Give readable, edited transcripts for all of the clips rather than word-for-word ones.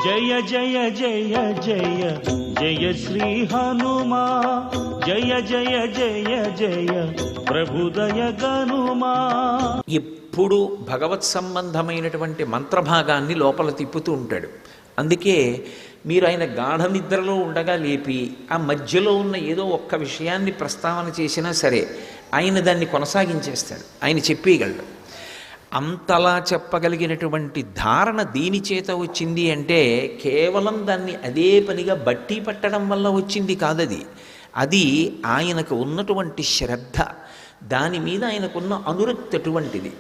జయ జయ జయ జయ జయ శ్రీ హనుమా, జయ జయ జయ జయ ప్రభుదయ గనుమా. ఎప్పుడు భగవత్ సంబంధమైనటువంటి మంత్రభాగాన్ని లోపల తిప్పుతూ ఉంటాడు. అందుకే మీరు ఆయన గాఢ నిద్రలో ఉండగా లేపి ఆ మధ్యలో ఉన్న ఏదో ఒక్క విషయాన్ని ప్రస్తావన చేసినా సరే ఆయన దాన్ని కొనసాగించేస్తాడు, ఆయన చెప్పేయగలడు. అంతలా చెప్పగలిగినటువంటి ధారణ దీని చేత వచ్చింది అంటే కేవలం దాన్ని అదే పనిగా బట్టి పట్టడం వల్ల వచ్చింది కాదది. అది ఆయనకు ఉన్నటువంటి శ్రద్ధ, దాని మీద ఆయనకున్న అనురక్తి అటువంటిది.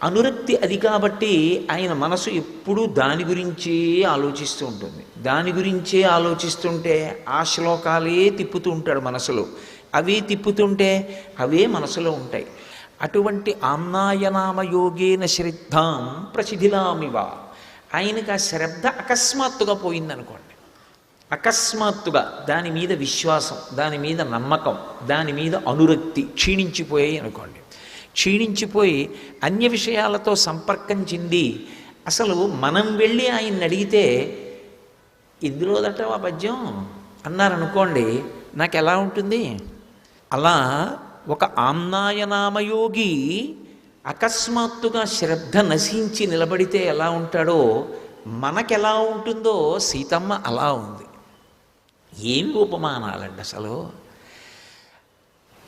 అనురక్తి అది కాబట్టి ఆయన మనసు ఎప్పుడూ దాని గురించే ఆలోచిస్తూ ఉంటుంది. దాని గురించే ఆలోచిస్తుంటే ఆ శ్లోకాలే తిప్పుతూ ఉంటాడు మనసులో, అవే తిప్పుతుంటే అవే మనసులో ఉంటాయి. అటువంటి ఆమ్నాయనామయోగేన శ్రద్ధాం ప్రసిధిలామివ. ఆయనకు ఆ శ్రద్ధ అకస్మాత్తుగా పోయిందనుకోండి, అకస్మాత్తుగా దాని మీద విశ్వాసం, దాని మీద నమ్మకం, దాని మీద అనురక్తి క్షీణించిపోయాయి అనుకోండి. క్షీణించిపోయి అన్య విషయాలతో సంపర్కం చెంది అసలు మనం వెళ్ళి ఆయన్ని అడిగితే ఇందులోదట ఆ పద్యం అన్నారనుకోండి, నాకు ఎలా ఉంటుంది? అలా ఒక ఆమ్నాయనామయోగి అకస్మాత్తుగా శ్రద్ధ నశించి నిలబడితే ఎలా ఉంటాడో మనకెలా ఉంటుందో సీతమ్మ అలా ఉంది. ఏమి ఉపమానాలండి అసలు!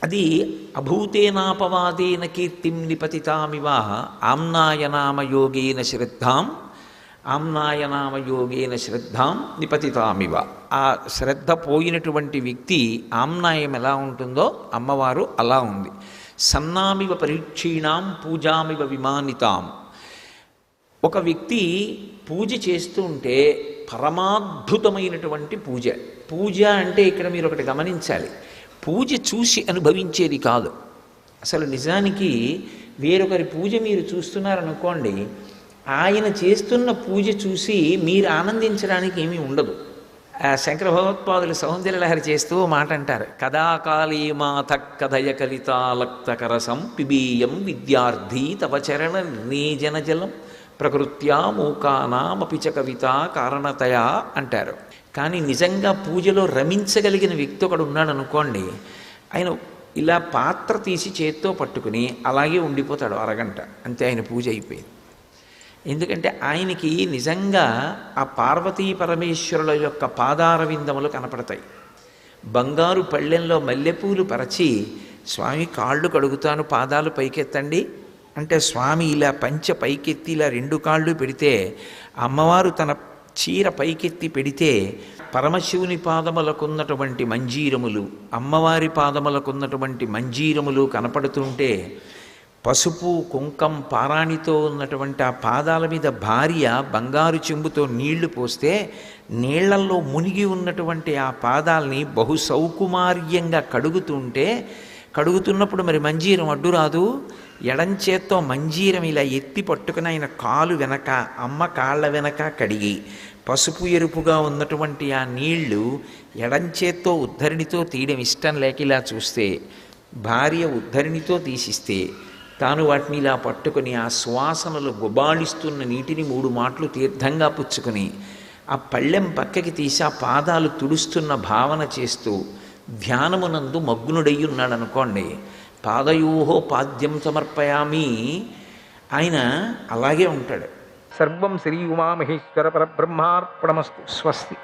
అది అభూతేనాపవాదేన కీర్తిం నిపతితామివ ఆమ్నాయనామయోగేన శ్రద్ధాం ఆమ్నాయనామయోగేన శ్రద్ధాం నిపతితామివ. ఆ శ్రద్ధ పోయినటువంటి వ్యక్తి ఆమ్నాయం ఎలా ఉంటుందో అమ్మవారు అలా ఉంది. సన్నామివ పరీక్షీణాం పూజామివ విమానితాం. ఒక వ్యక్తి పూజ చేస్తూ ఉంటే పరమాద్భుతమైనటువంటి పూజ. పూజ అంటే ఇక్కడ మీరు ఒకటి గమనించాలి, పూజ చూసి అనుభవించేది కాదు. అసలు నిజానికి వేరొకరి పూజ మీరు చూస్తున్నారనుకోండి, ఆయన చేస్తున్న పూజ చూసి మీరు ఆనందించడానికి ఏమీ ఉండదు. శంకర భగవత్పాదులు సౌందర్యలహరి చేస్తూ మాట అంటారు, కదాకాళీ మాత కథయ కలితాలక్తకరసం పిబీయం విద్యార్థి తవ చరణ నిర్ణీజన జలం ప్రకృత్యా మూకానామపి చ కవిత కారణతయా అంటారు. కానీ నిజంగా పూజలో రమించగలిగిన వ్యక్తి ఒకడు ఉన్నాడు అనుకోండి, ఆయన ఇలా పాత్ర తీసి చేత్తో పట్టుకుని అలాగే ఉండిపోతాడు అరగంట, అంతే ఆయన పూజ అయిపోయింది. ఎందుకంటే ఆయనకి నిజంగా ఆ పార్వతీ పరమేశ్వరుల యొక్క పాదార విందములు కనపడతాయి. బంగారు పళ్ళెంలో మల్లెపూలు పరచి స్వామి కాళ్ళు కడుగుతాను పాదాలు పైకెత్తండి అంటే స్వామి ఇలా పంచ పైకెత్తి ఇలా రెండు కాళ్ళు పెడితే, అమ్మవారు తన చీర పైకెత్తి పెడితే పరమశివుని పాదములకున్నటువంటి మంజీరములు, అమ్మవారి పాదములకున్నటువంటి మంజీరములు కనపడుతుంటే పసుపు కుంకం పారాణితో ఉన్నటువంటి ఆ పాదాల మీద భార్య బంగారు చెంబుతో నీళ్లు పోస్తే నీళ్లల్లో మునిగి ఉన్నటువంటి ఆ పాదాలని బహు సౌకుమార్యంగా కడుగుతున్నప్పుడు మరి మంజీరం అడ్డు రాదు. ఎడంచేత్తో మంజీరం ఇలా ఎత్తి పట్టుకుని ఆయన కాలు వెనక, అమ్మ కాళ్ళ వెనక కడిగి పసుపు ఎరుపుగా ఉన్నటువంటి ఆ నీళ్లు ఎడంచేత్తో ఉద్ధరిణితో తీయడం ఇష్టం లేక ఇలా చూస్తే, భార్య ఉద్ధరిణితో తీసిస్తే తాను వాటిని ఇలా పట్టుకుని ఆ సువాసనలు గుబాళిస్తున్న నీటిని 3 మాటలు తీర్థంగా పుచ్చుకొని ఆ పళ్ళెం పక్కకి తీసి ఆ పాదాలు తుడుస్తున్న భావన చేస్తూ ధ్యానమునందు మగ్నుడై ఉన్నాడు అనుకోండి, పాదయోహో పాద్యం సమర్పయామి, ఆయన అలాగే ఉంటాడు. సర్వం శ్రీ ఉమామహేశ్వర పరబ్రహ్మార్పణమస్తు. స్వస్తి.